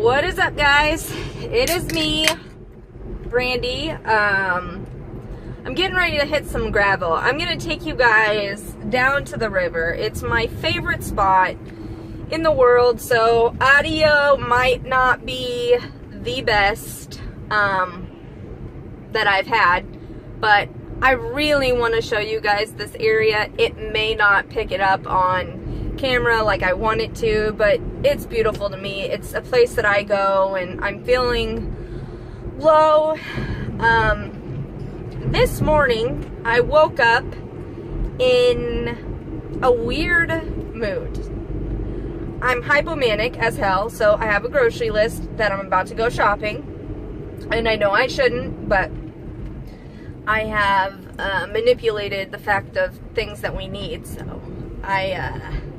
What is up, guys? It is me, Brandy. I'm getting ready to hit some gravel. I'm gonna take you guys down to the river. It's my favorite spot in the world, so audio might not be the best that I've had, but I really want to show you guys this area. It may not pick it up on camera like I want it to, but it's beautiful to me. It's a place that I go and I'm feeling low. This morning I woke up in a weird mood. I'm hypomanic as hell, so I have a grocery list that I'm about to go shopping, and I know I shouldn't, but I have manipulated the fact of things that we need, so I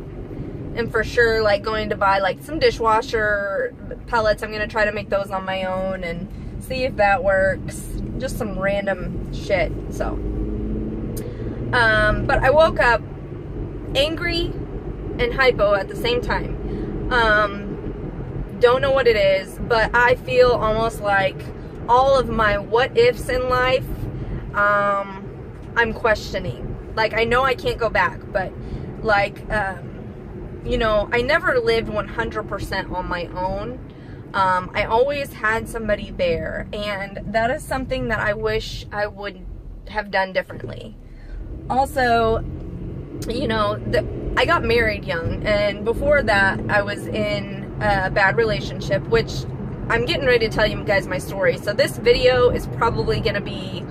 am for sure like going to buy like some dishwasher pellets. I'm going to try to make those on my own and see if that works. Just some random shit, so. But I woke up angry and hypo at the same time. Don't know what it is, but I feel almost like all of my what ifs in life, I'm questioning. Like, I know I can't go back, but like, you know, I never lived 100% on my own. I always had somebody there, and that is something that I wish I would have done differently. Also, you know, I got married young, and before that I was in a bad relationship, which I'm getting ready to tell you guys my story, so this video is probably gonna be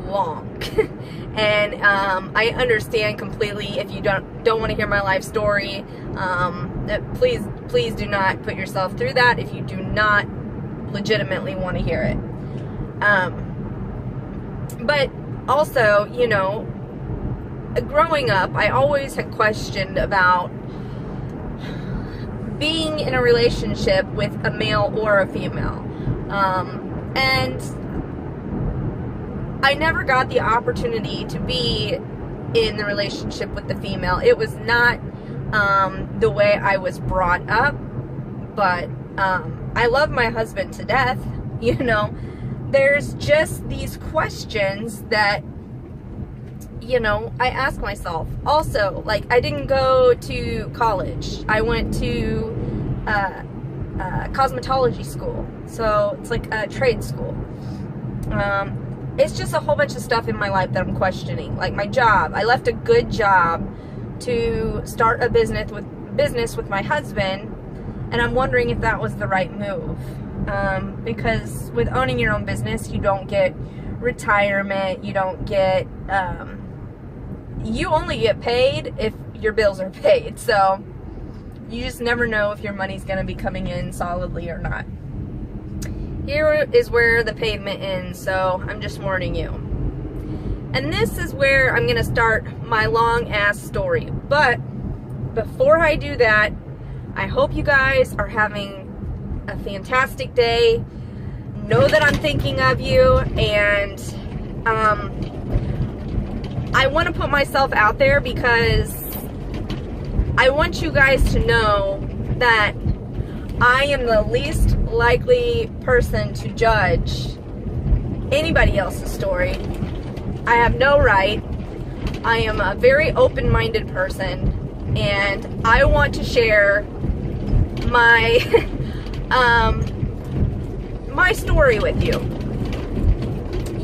long. And I understand completely if you don't want to hear my life story. Please do not put yourself through that if you do not legitimately want to hear it. But also, you know, growing up, I always had questioned about being in a relationship with a male or a female. And I never got the opportunity to be in the relationship with the female. It was not the way I was brought up, but I love my husband to death. You know, there's just these questions that, you know, I ask myself. Also, like, I didn't go to college. I went to cosmetology school, so it's like a trade school. It's just a whole bunch of stuff in my life that I'm questioning. Like my job. I left a good job to start a business with my husband, and I'm wondering if that was the right move. Because with owning your own business, you don't get retirement, you don't get, you only get paid if your bills are paid. So you just never know if your money's going to be coming in solidly or not. Here is where the pavement ends, so I'm just warning you. And this is where I'm going to start my long-ass story. But before I do that, I hope you guys are having a fantastic day. Know that I'm thinking of you, and I want to put myself out there because I want you guys to know that I am the least likely person to judge anybody else's story. I have no right. I am a very open-minded person, and I want to share my my story with you.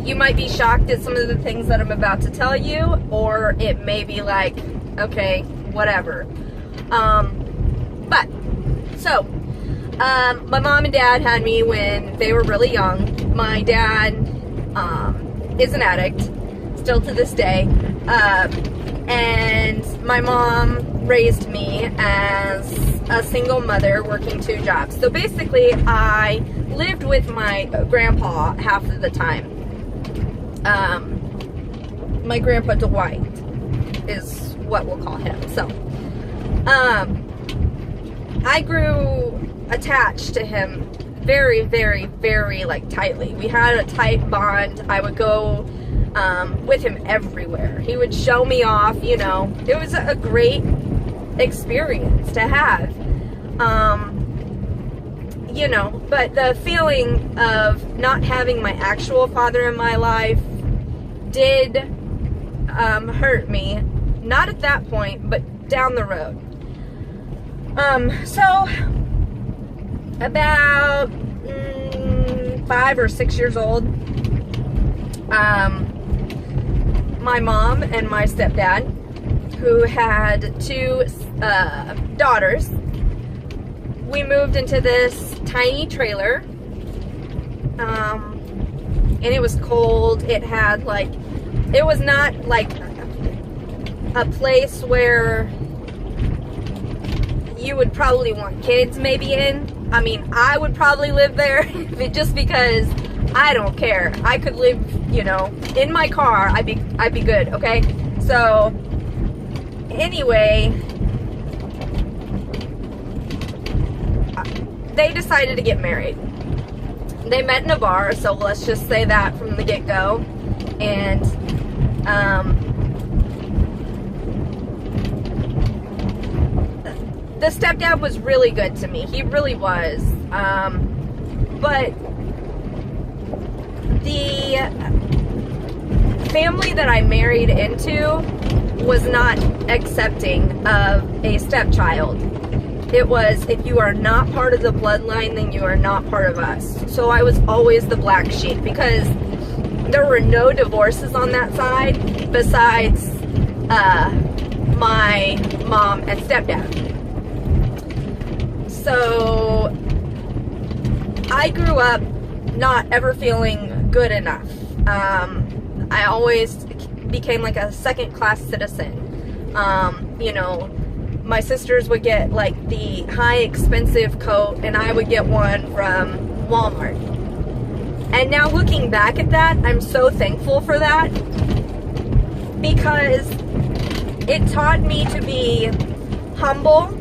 You might be shocked at some of the things that I'm about to tell you, or it may be like, okay, whatever. My mom and dad had me when they were really young. My dad is an addict, still to this day. And my mom raised me as a single mother working 2 jobs. So basically, I lived with my grandpa half of the time. My grandpa Dwight is what we'll call him. So, I grew attached to him very, very, very, like, tightly. We had a tight bond. I would go with him everywhere. He would show me off, you know. It was a great experience to have. you know, but the feeling of not having my actual father in my life did hurt me. Not at that point, but down the road. So about 5 or 6 years old, my mom and my stepdad, who had 2 daughters, we moved into this tiny trailer, and it was cold. It had like, it was not like a place where you would probably want kids maybe in. I mean, I would probably live there just because I don't care. I could live, you know, in my car. I'd be good, okay? So anyway, they decided to get married. They met in a bar, so let's just say that from the get-go. And the stepdad was really good to me. He really was. But the family that I married into was not accepting of a stepchild. It was, if you are not part of the bloodline, then you are not part of us. So I was always the black sheep, because there were no divorces on that side besides my mom and stepdad. So I grew up not ever feeling good enough. I always became like a second-class citizen. You know, my sisters would get like the high expensive coat and I would get one from Walmart. And now looking back at that, I'm so thankful for that, because it taught me to be humble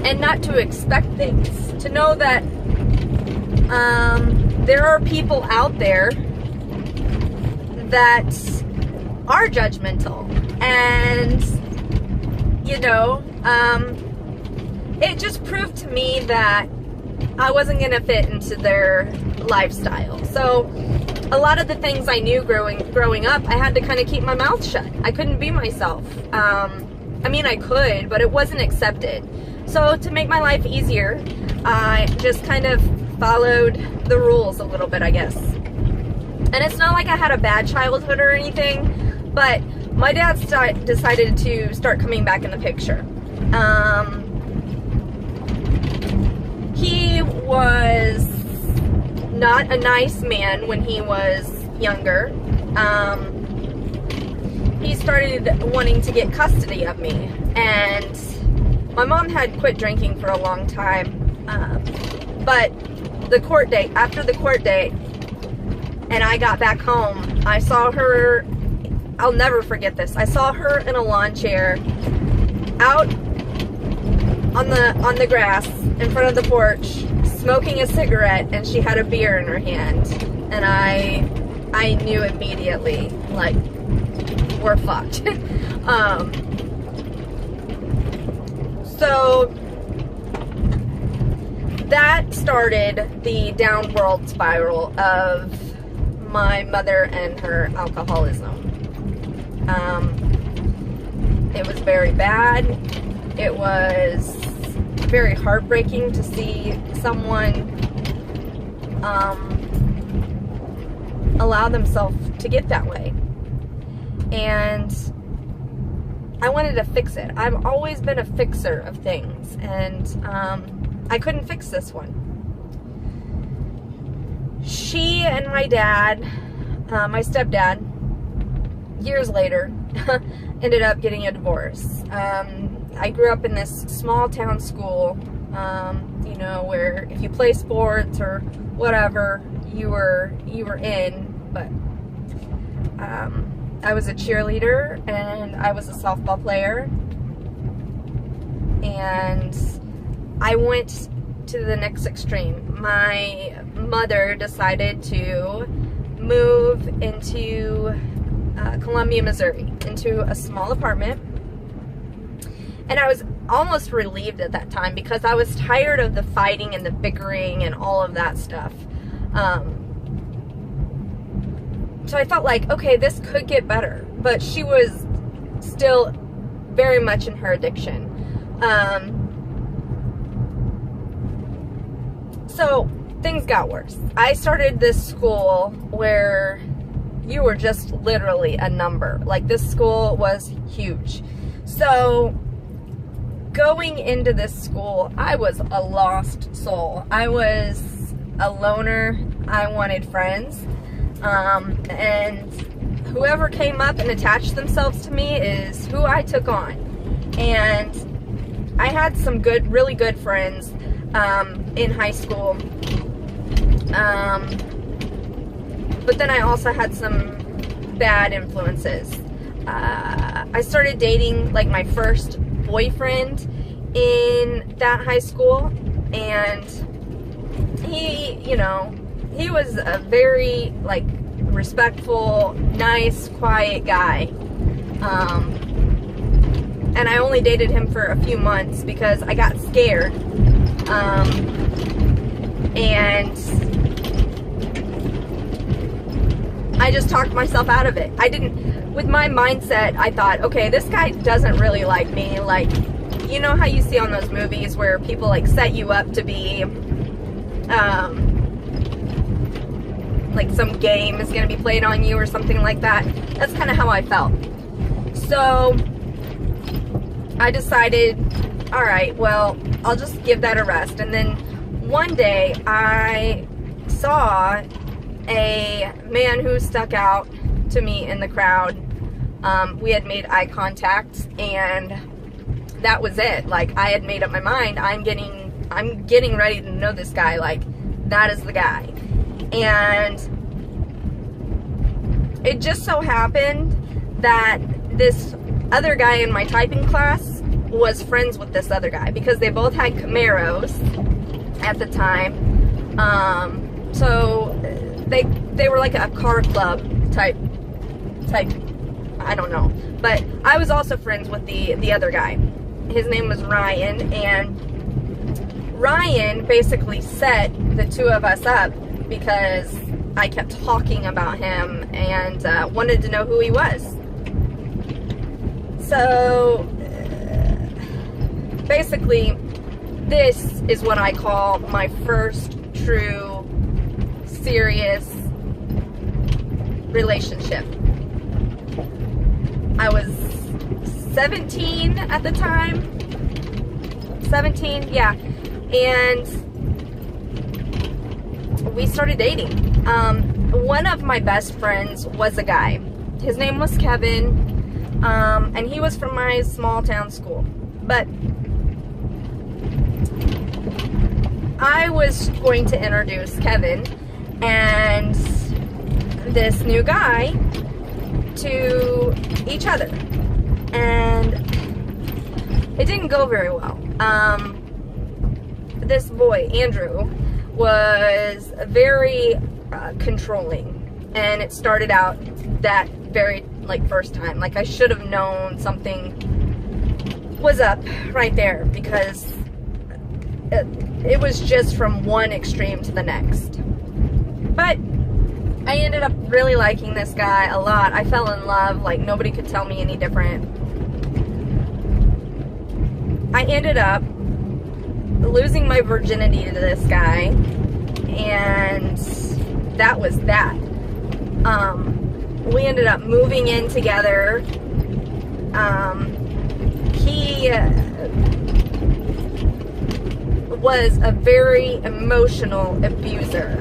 and not to expect things. To know that there are people out there that are judgmental, and you know, it just proved to me that I wasn't gonna fit into their lifestyle. So a lot of the things I knew growing up, I had to kind of keep my mouth shut. I couldn't be myself. I mean, I could, but it wasn't accepted. So to make my life easier, I just kind of followed the rules a little bit, I guess. And it's not like I had a bad childhood or anything, but my dad decided to start coming back in the picture. He was not a nice man when he was younger. He started wanting to get custody of me, and my mom had quit drinking for a long time. But the court date, after the court date, and I got back home, I saw her, I'll never forget this, I saw her in a lawn chair out on the grass in front of the porch, smoking a cigarette, and she had a beer in her hand. And I knew immediately, like, we're fucked. So that started the downward spiral of my mother and her alcoholism. It was very bad. It was very heartbreaking to see someone allow themselves to get that way. And I wanted to fix it. I've always been a fixer of things, and I couldn't fix this one. She and my dad, my stepdad, years later, ended up getting a divorce. I grew up in this small town school, you know, where if you play sports or whatever, you were in, but I was a cheerleader and I was a softball player, and I went to the next extreme. My mother decided to move into Columbia, Missouri, into a small apartment. And I was almost relieved at that time because I was tired of the fighting and the bickering and all of that stuff. So I felt like, okay, this could get better. But she was still very much in her addiction. So things got worse. I started this school where you were just literally a number. Like, this school was huge. So going into this school, I was a lost soul. I was a loner. I wanted friends. And whoever came up and attached themselves to me is who I took on. And I had some really good friends in high school. But then I also had some bad influences. I started dating like my first boyfriend in that high school, and he, you know, he was a very like respectful, nice, quiet guy. And I only dated him for a few months because I got scared. And I just talked myself out of it. I didn't, with my mindset, I thought, okay, this guy doesn't really like me. Like, you know how you see on those movies where people like set you up to be, like some game is going to be played on you or something like that. That's kind of how I felt. So I decided, all right, well, I'll just give that a rest. And then one day I saw a man who stuck out to me in the crowd. We had made eye contact, and that was it. Like, I had made up my mind. I'm getting ready to know this guy. Like, that is the guy. And it just so happened that this other guy in my typing class was friends with this other guy because they both had Camaros at the time. So they were like a car club type, I don't know. But I was also friends with the other guy. His name was Ryan, and Ryan basically set the two of us up because I kept talking about him and wanted to know who he was. So basically, this is what I call my first true, serious relationship. I was 17 at the time. 17, yeah. And we started dating. One of my best friends was a guy. His name was Kevin. And he was from my small town school. But I was going to introduce Kevin and this new guy to each other. And it didn't go very well. This boy, Andrew, was very controlling. And it started out that very like first time. Like, I should have known something was up right there because it was just from one extreme to the next. But I ended up really liking this guy a lot. I fell in love. Like, nobody could tell me any different. I ended up losing my virginity to this guy, and that was that. We ended up moving in together. He was a very emotional abuser,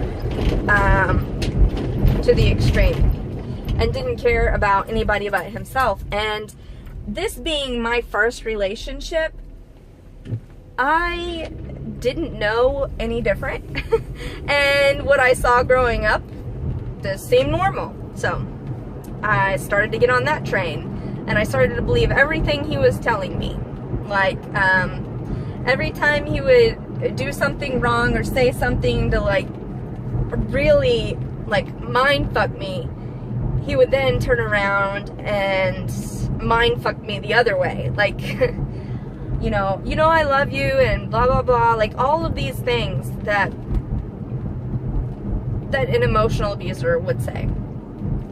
to the extreme, and didn't care about anybody but himself. And this being my first relationship, I didn't know any different. And what I saw growing up just seemed normal. So I started to get on that train, and I started to believe everything he was telling me. Like, every time he would do something wrong or say something to like really like mind fuck me, he would then turn around and mind fuck me the other way. Like, you know, I love you and blah, blah, blah. Like all of these things that an emotional abuser would say.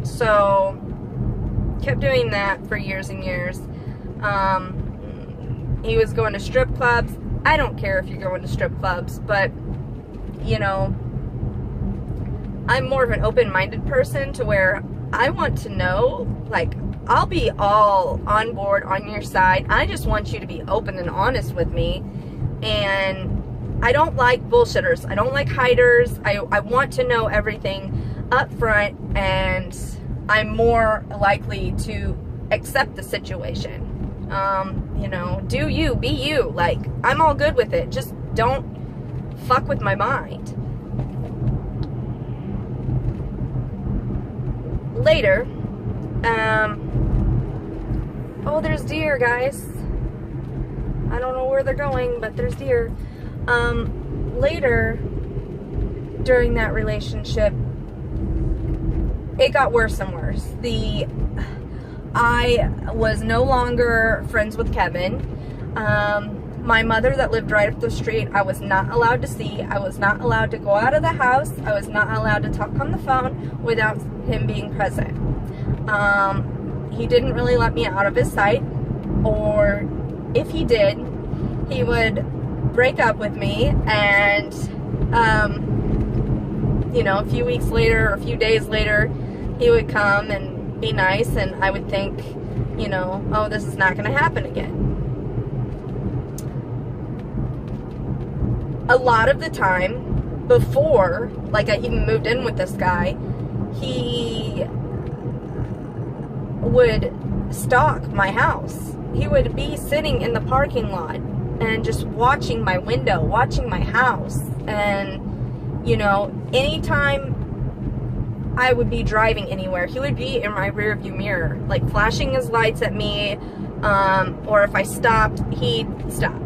So, kept doing that for years and years. He was going to strip clubs. I don't care if you're going to strip clubs, but, you know, I'm more of an open-minded person to where I want to know, like, I'll be all on board on your side. I just want you to be open and honest with me. And I don't like bullshitters. I don't like hiders. I want to know everything up front, and I'm more likely to accept the situation. You know, do you, be you. Like, I'm all good with it. Just don't fuck with my mind. Later, oh, there's deer, guys. I don't know where they're going, but there's deer. Later, during that relationship, it got worse and worse. I was no longer friends with Kevin. My mother that lived right up the street, I was not allowed to see. I was not allowed to go out of the house. I was not allowed to talk on the phone without him being present. He didn't really let me out of his sight, or if he did, he would break up with me, and you know, a few weeks later or a few days later, he would come and be nice, and I would think, you know, oh, this is not going to happen again. A lot of the time, before, like, I even moved in with this guy, he would stalk my house. He would be sitting in the parking lot and just watching my window, watching my house. And, you know, anytime I would be driving anywhere, he would be in my rear view mirror, like flashing his lights at me, or if I stopped, he'd stop.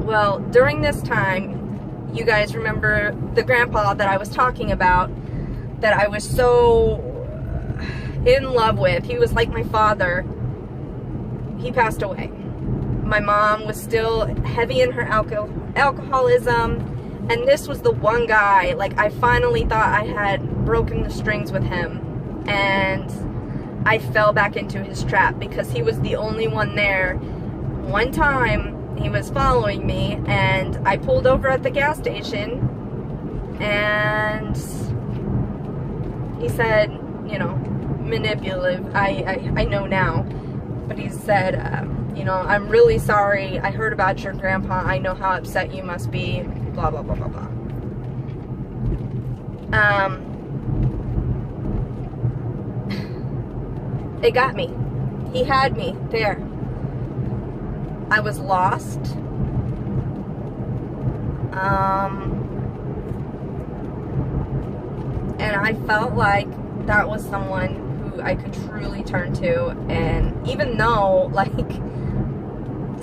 Well, during this time, you guys remember the grandpa that I was talking about, that I was so in love with. He was like my father. He passed away. My mom was still heavy in her alcoholism, and this was the one guy, like, I finally thought I had broken the strings with him, and I fell back into his trap because he was the only one there. One time, he was following me, and I pulled over at the gas station, and he said, you know, manipulative, I know now, but he said, you know, I'm really sorry, I heard about your grandpa, I know how upset you must be, blah, blah, blah, blah, blah. It got me. He had me there. I was lost. And I felt like that was someone who I could truly turn to. And even though, like,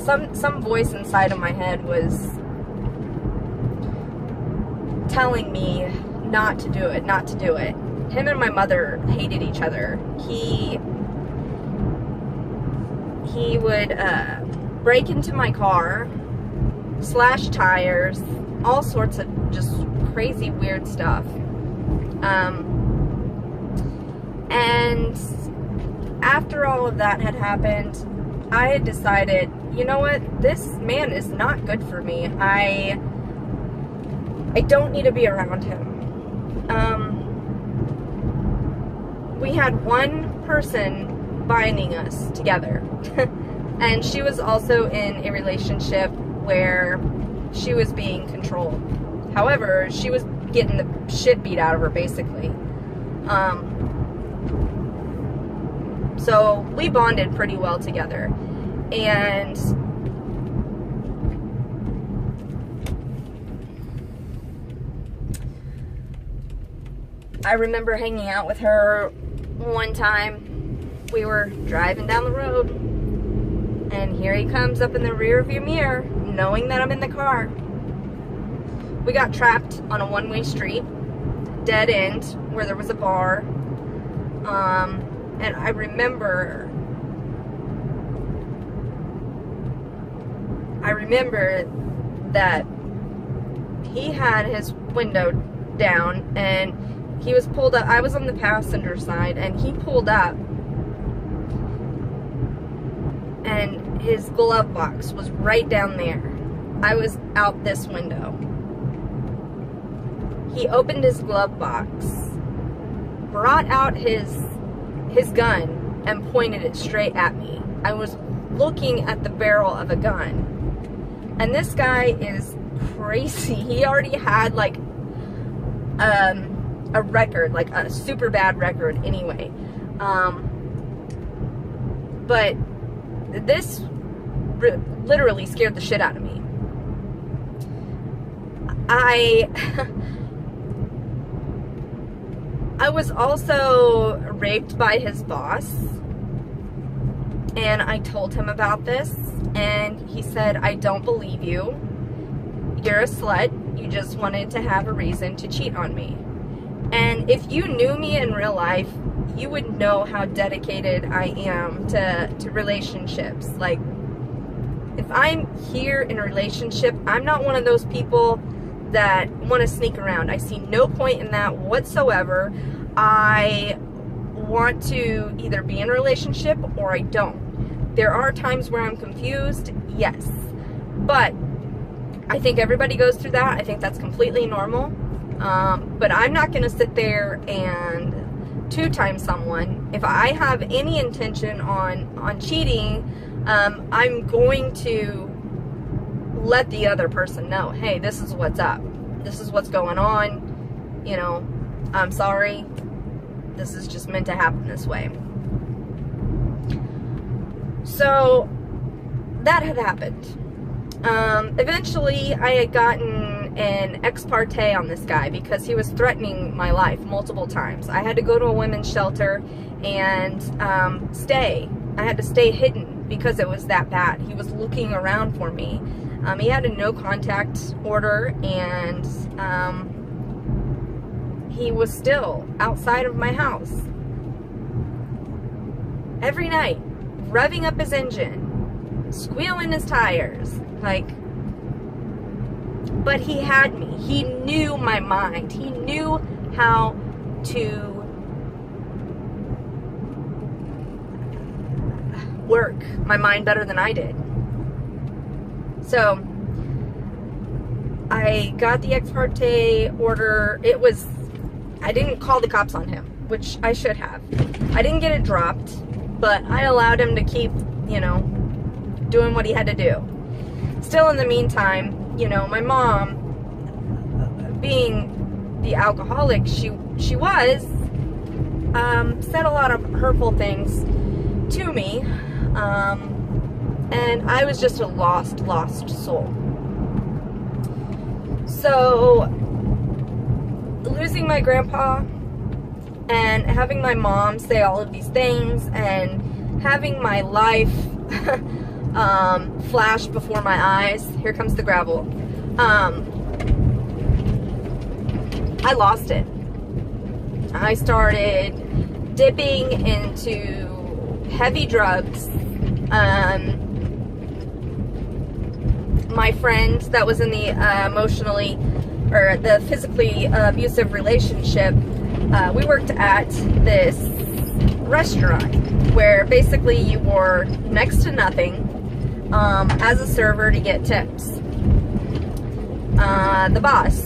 some voice inside of my head was telling me not to do it, not to do it. Him and my mother hated each other. He would break into my car, slash tires, all sorts of just crazy weird stuff. And after all of that had happened, I had decided, you know what, this man is not good for me. I don't need to be around him. We had one person binding us together. And she was also in a relationship where she was being controlled. However, she was getting the shit beat out of her, basically. So we bonded pretty well together. And I remember hanging out with her one time. We were driving down the road, and here he comes up in the rear view mirror, knowing that I'm in the car. We got trapped on a one-way street, dead end, where there was a bar. And I remember I remember that he had his window down and he was pulled up. I was on the passenger side and he pulled up and his glove box was right down there. I was out this window. He opened his glove box, brought out his gun and pointed it straight at me. I was looking at the barrel of a gun. And this guy is crazy. He already had like a record, like a super bad record anyway. But this literally scared the shit out of me. I was also raped by his boss, and I told him about this, and he said, I don't believe you. You're a slut. You just wanted to have a reason to cheat on me. And if you knew me in real life, you would know how dedicated I am to relationships. Like, if I'm here in a relationship, I'm not one of those people that want to sneak around. I see no point in that whatsoever. I want to either be in a relationship or I don't. There are times where I'm confused, yes. But I think everybody goes through that. I think that's completely normal. But I'm not going to sit there and two-time someone. If I have any intention on cheating, I'm going to let the other person know, hey, this is what's up. This is what's going on. You know, I'm sorry. This is just meant to happen this way. So that had happened. Eventually, I had gotten an ex parte on this guy because he was threatening my life multiple times. I had to go to a women's shelter and stay. I had to stay hidden because it was that bad. He was looking around for me. He had a no contact order, and he was still outside of my house every night, revving up his engine, squealing his tires, like. But he had me. He knew my mind. He knew how to work my mind better than I did. So I got the ex parte order. I didn't call the cops on him, which I should have. I didn't get it dropped, but I allowed him to keep, you know, doing what he had to do. Still, in the meantime, you know, my mom, being the alcoholic she was, said a lot of hurtful things to me, and I was just a lost soul. So, losing my grandpa and having my mom say all of these things and having my life flash before my eyes. Here comes the gravel. I lost it. I started dipping into heavy drugs. My friend that was in the the physically abusive relationship, we worked at this restaurant where basically you were next to nothing as a server to get tips. The boss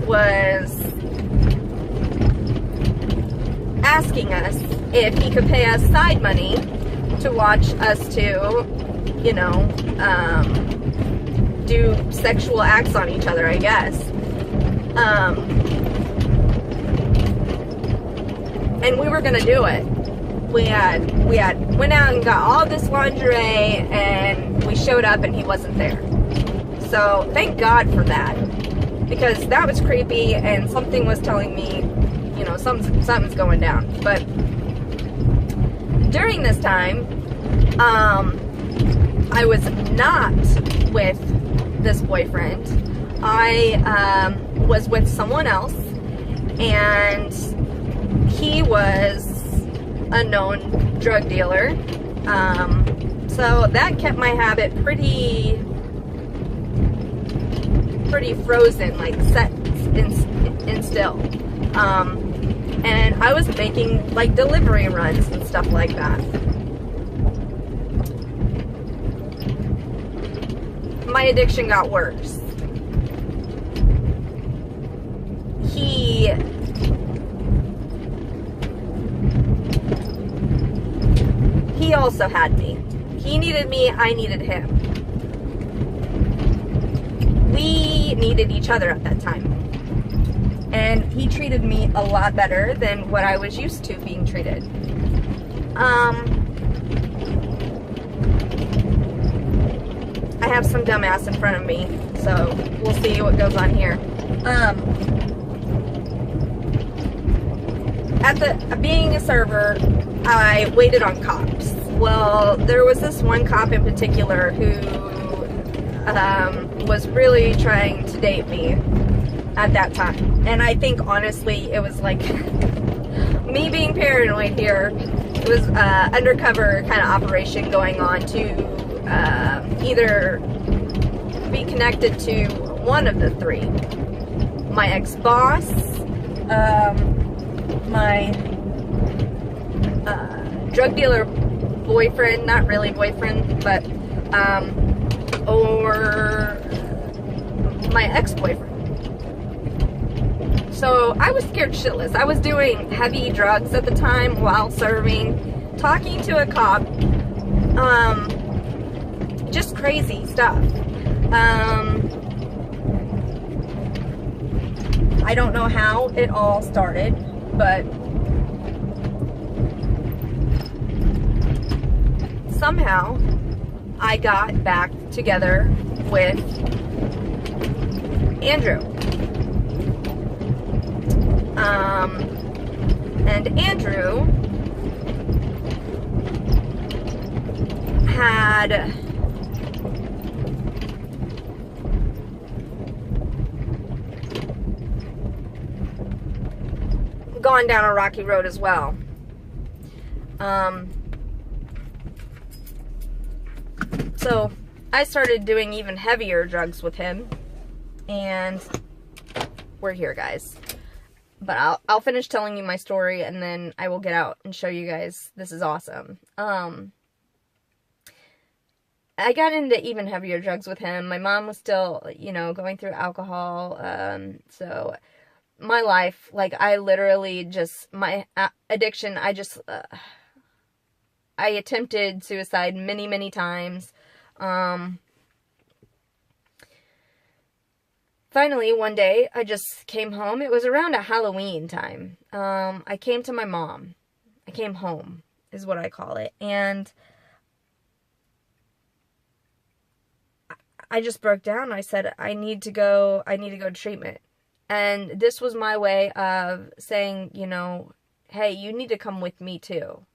was asking us if he could pay us side money to watch us to, you know, do sexual acts on each other, I guess. And we were gonna do it. We had went out and got all this lingerie, and we showed up and he wasn't there. So thank God for that, because that was creepy and something was telling me, you know, something's going down. But during this time, I was not with this boyfriend. I was with someone else, and he was a known drug dealer. So that kept my habit pretty pretty frozen, like set in still. And I was making like delivery runs and stuff like that. My addiction got worse. He also had me. He needed me, I needed him. We needed each other at that time. And he treated me a lot better than what I was used to being treated. I have some dumbass in front of me, so we'll see what goes on here. Being a server, I waited on cops. Well, there was this one cop in particular who was really trying to date me at that time. And I think, honestly, it was like me being paranoid here. It was undercover kind of operation going on to either be connected to one of the three. My ex-boss, my drug dealer boyfriend, not really boyfriend, but or my ex-boyfriend. So I was scared shitless. I was doing heavy drugs at the time while serving, talking to a cop, just crazy stuff. I don't know how it all started, but somehow I got back together with Andrew. And Andrew had gone down a rocky road as well. So I started doing even heavier drugs with him, and we're here, guys. But I'll finish telling you my story, and then I will get out and show you guys. This is awesome. I got into even heavier drugs with him. My mom was still, you know, going through alcohol. So my life, like, I literally just, my addiction, I attempted suicide many, many times. Finally, one day, I just came home. It was around a Halloween time. I came to my mom. I came home, is what I call it. And I just broke down. I said, I need to go to treatment. And this was my way of saying, you know, hey, you need to come with me too.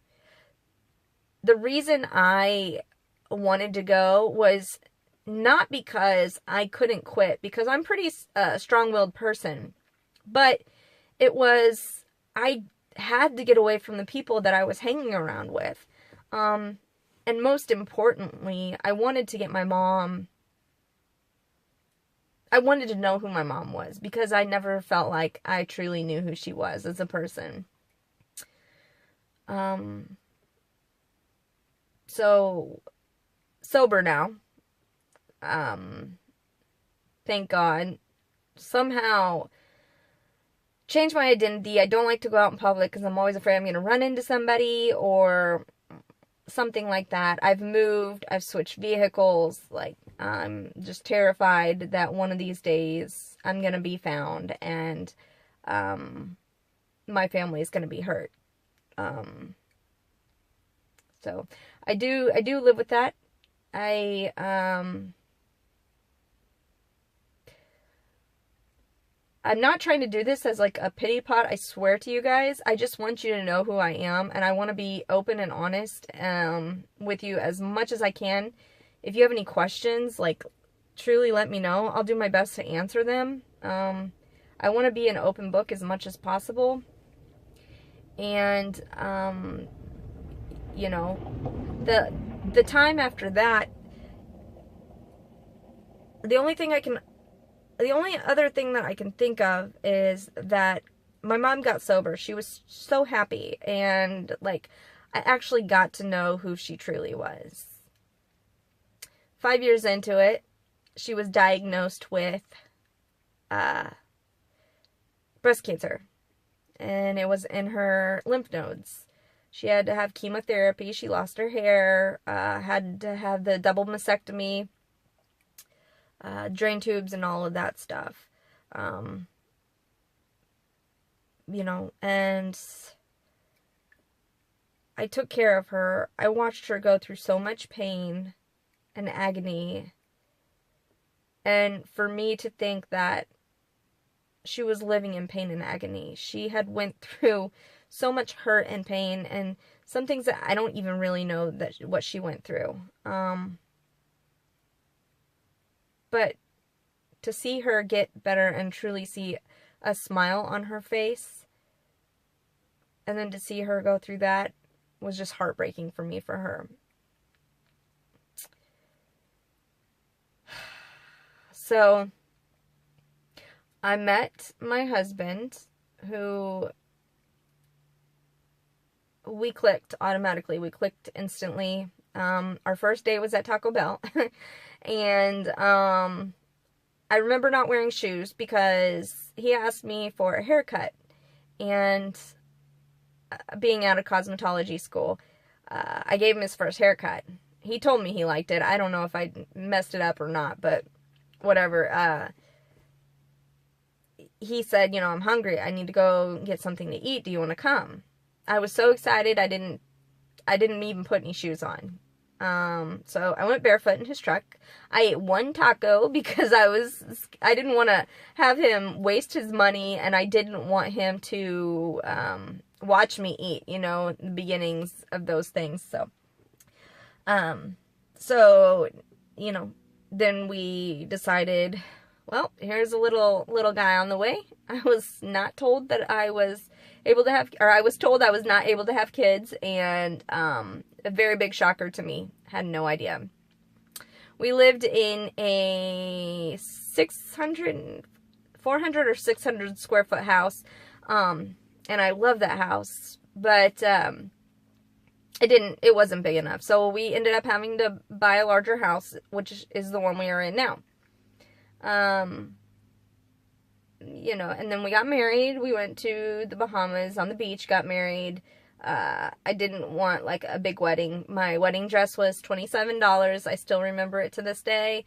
The reason I wanted to go was not because I couldn't quit, because I'm pretty strong-willed person, but it was, I had to get away from the people that I was hanging around with. And most importantly, I wanted to get my mom, I wanted to know who my mom was, because I never felt like I truly knew who she was as a person. So, sober now. Thank God. Somehow changed my identity. I don't like to go out in public because I'm always afraid I'm going to run into somebody or something like that. I've moved. I've switched vehicles. Like, I'm just terrified that one of these days I'm going to be found and my family is going to be hurt. So I do live with that. I'm not trying to do this as like a pity pot, I swear to you guys. I just want you to know who I am, and I want to be open and honest with you as much as I can. If you have any questions, like, truly let me know. I'll do my best to answer them. I want to be an open book as much as possible. And, you know, the time after that, the only thing I can the only other thing that I can think of is that my mom got sober. She was so happy, and like, I actually got to know who she truly was. 5 years into it, she was diagnosed with breast cancer, and it was in her lymph nodes. She had to have chemotherapy. She lost her hair, had to have the double mastectomy, drain tubes, and all of that stuff. You know, and I took care of her. I watched her go through so much pain and agony. And for me to think that she was living in pain and agony. She had went through so much hurt and pain, and some things that I don't even really know that what she went through. But to see her get better and truly see a smile on her face, and then to see her go through that, was just heartbreaking for me for her. So I met my husband, who we clicked automatically. We clicked instantly. Our first date was at Taco Bell. And I remember not wearing shoes because he asked me for a haircut. And being out of cosmetology school, I gave him his first haircut. He told me he liked it. I don't know if I messed it up or not, but whatever. He said, you know, I'm hungry. I need to go get something to eat. Do you want to come? I was so excited. I didn't even put any shoes on. So I went barefoot in his truck. I ate one taco because I didn't want to have him waste his money, and I didn't want him to, watch me eat, you know, the beginnings of those things. So, you know, then we decided, well, here's a little guy on the way. I was not told that I was able to have, or I was told I was not able to have kids, and a very big shocker to me. Had no idea. We lived in a 400 or 600 square foot house, and I love that house, but it wasn't big enough. So we ended up having to buy a larger house, which is the one we are in now. You know, and then we got married. We went to the Bahamas on the beach, got married. I didn't want like a big wedding. My wedding dress was $27. I still remember it to this day.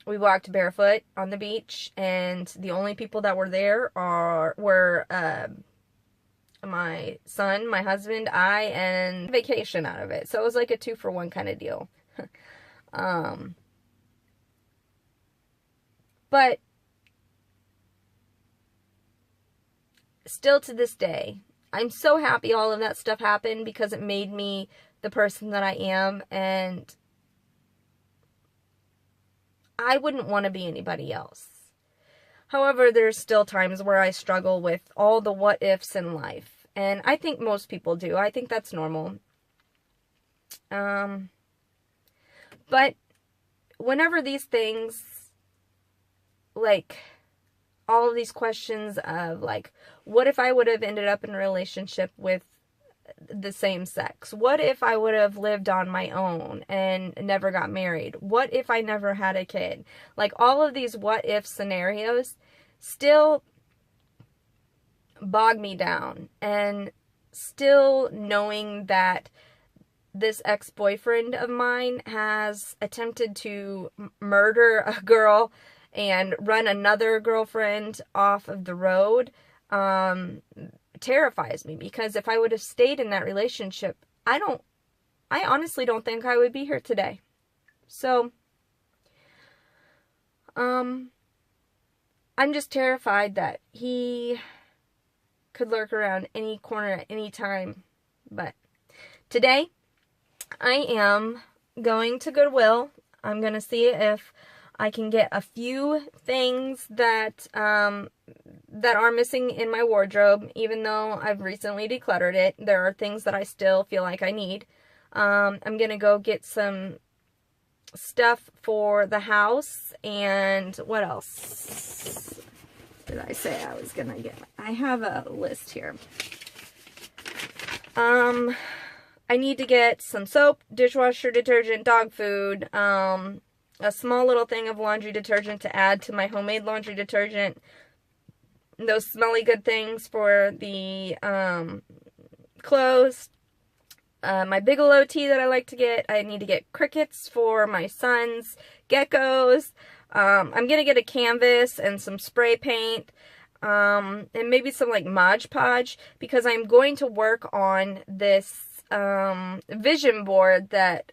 We walked barefoot on the beach, and the only people that were there were my son, my husband, I, and vacation out of it. So it was like a 2-for-1 kind of deal. But still to this day, I'm so happy all of that stuff happened, because it made me the person that I am, and I wouldn't want to be anybody else. However, there's still times where I struggle with all the what ifs in life, and I think most people do. I think that's normal. But whenever these things, like, all of these questions of, like, what if I would have ended up in a relationship with the same sex? What if I would have lived on my own and never got married? What if I never had a kid? Like, all of these what if scenarios still bog me down. And still knowing that this ex-boyfriend of mine has attempted to murder a girl and run another girlfriend off of the road, terrifies me, because if I would have stayed in that relationship, I honestly don't think I would be here today. So, I'm just terrified that he could lurk around any corner at any time. But today, I am going to Goodwill. I'm going to see if I can get a few things that that are missing in my wardrobe, even though I've recently decluttered it. There are things that I still feel like I need. I'm going to go get some stuff for the house. And what else did I say I was gonna get? I have a list here. I need to get some soap, dishwasher detergent, dog food, a small little thing of laundry detergent to add to my homemade laundry detergent, those smelly good things for the clothes, my Bigelow tea that I like to get. I need to get crickets for my son's geckos. I'm going to get a canvas and some spray paint, and maybe some like Mod Podge, because I'm going to work on this vision board that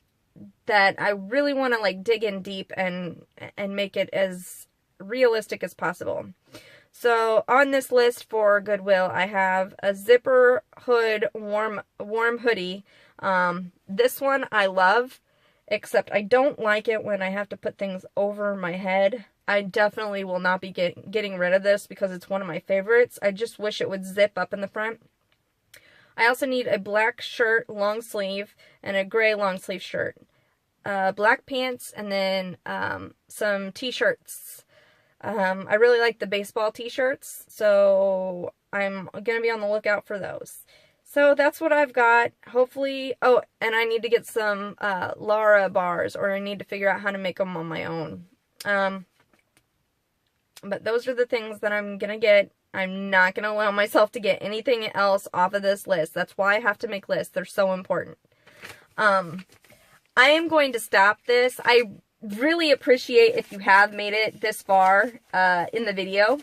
I really want to like dig in deep and make it as realistic as possible. So on this list for Goodwill, I have a zipper hood warm hoodie. This one I love, except I don't like it when I have to put things over my head. I definitely will not be getting rid of this because it's one of my favorites. I just wish it would zip up in the front. I also need a black shirt, long sleeve, and a gray long sleeve shirt. Black pants, and then some t-shirts. I really like the baseball t-shirts, so I'm going to be on the lookout for those. So that's what I've got. Hopefully, oh, and I need to get some Lara bars, or I need to figure out how to make them on my own. But those are the things that I'm going to get. I'm not going to allow myself to get anything else off of this list. That's why I have to make lists. They're so important. I am going to stop this. I really appreciate if you have made it this far in the video.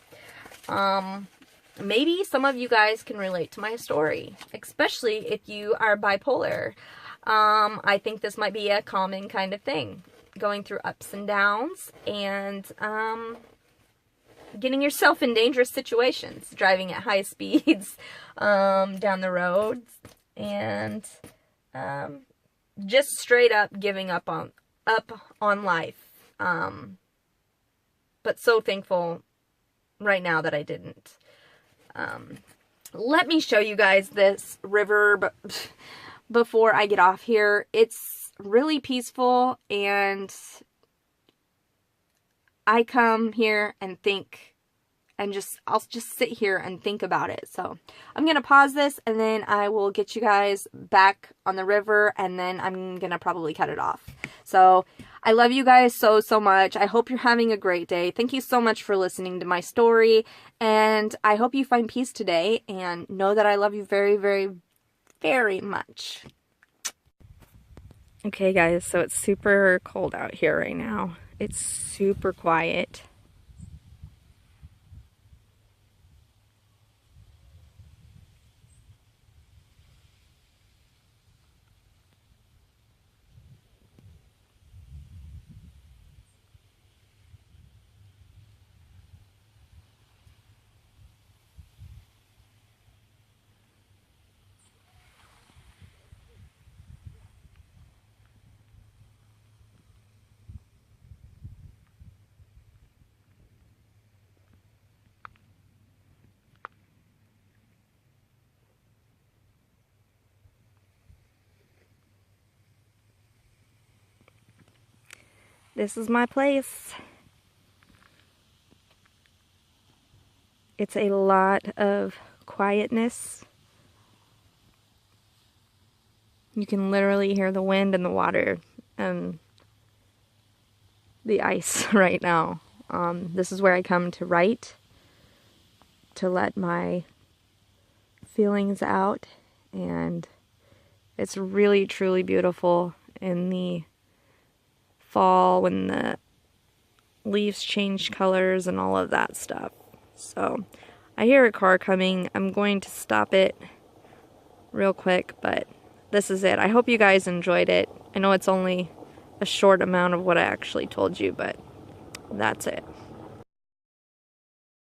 Maybe some of you guys can relate to my story, especially if you are bipolar. I think this might be a common kind of thing. Going through ups and downs, and getting yourself in dangerous situations, driving at high speeds down the road, and just straight up giving up on life. But so thankful right now that I didn't. Let me show you guys this river before I get off here. It's really peaceful, and I come here and think, and I'll just sit here and think about it. So I'm going to pause this, and then I will get you guys back on the river, and then I'm going to probably cut it off. So I love you guys so much. I hope you're having a great day. Thank you so much for listening to my story, and I hope you find peace today, and know that I love you very, very, very much. Okay guys, so it's super cold out here right now. It's super quiet. This is my place. It's a lot of quietness. You can literally hear the wind and the water and the ice right now. This is where I come to write, to let my feelings out, and it's really truly beautiful in the fall when the leaves change colors and all of that stuff. So I hear a car coming. I'm going to stop it real quick, but this is it. I hope you guys enjoyed it. I know it's only a short amount of what I actually told you, but that's it.